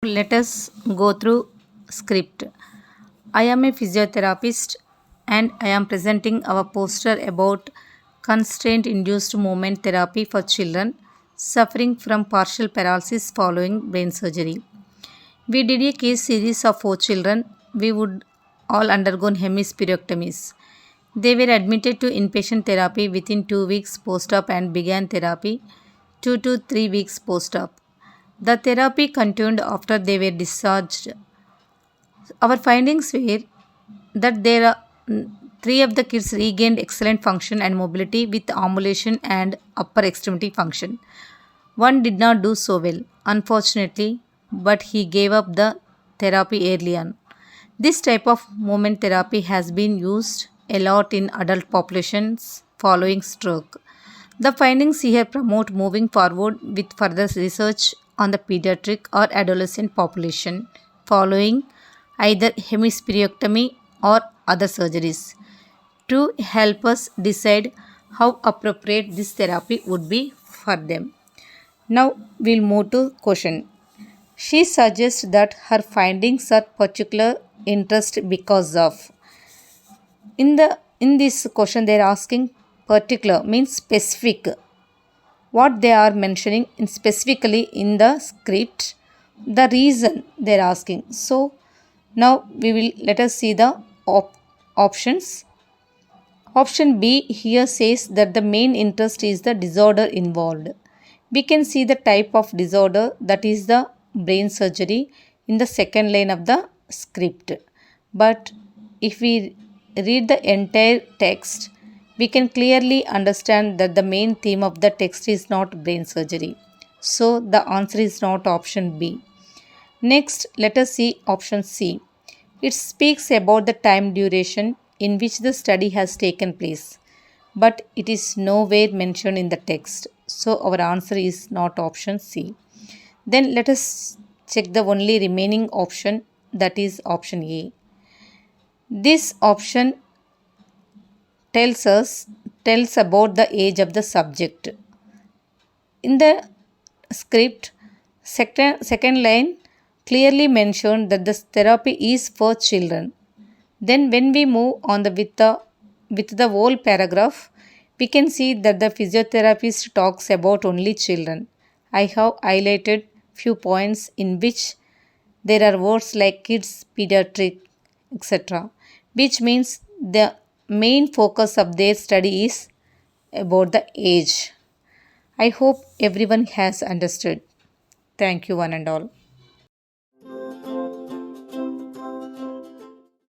Let us go through script. I am a physiotherapist and I am presenting our poster about constraint induced movement therapy for children suffering from partial paralysis following brain surgery. We did a case series of 4 children. We would all undergone hemispherectomies. They were admitted to inpatient therapy within 2 weeks post-op and began therapy 2 to 3 weeks post-op. The therapy continued after they were discharged. Our findings were that three of the kids regained excellent function and mobility with ambulation and upper extremity function. One did not do so well, unfortunately, but he gave up the therapy early on. This type of movement therapy has been used a lot in adult populations following stroke. The findings here promote moving forward with further research on the pediatric or adolescent population following either hemispherectomy or other surgeries to help us decide how appropriate this therapy would be for them. Now we'll move to question. She suggests that her findings are particular interest because of. In this question they are asking particular means specific. What they are mentioning in specifically in the script, the reason they are asking. So now we will let us see the options. Option B here says that the main interest is the disorder involved. We can see the type of disorder, that is the brain surgery, in the second line of the script. But if we read the entire text, we can clearly understand that the main theme of the text is not brain surgery. So the answer is not option B. Next, let us see option C. It speaks about the time duration in which the study has taken place, but it is nowhere mentioned in the text. So our answer is not option C. Then let us check the only remaining option, that is option A. This option tells about the age of the subject. In the script, second line clearly mentioned that the therapy is for children. Then when we move on with the whole paragraph, we can see that the physiotherapist talks about only children. I have highlighted few points in which there are words like kids, pediatric, etc., which means the main focus of their study is about the age. I hope everyone has understood. Thank you, one and all.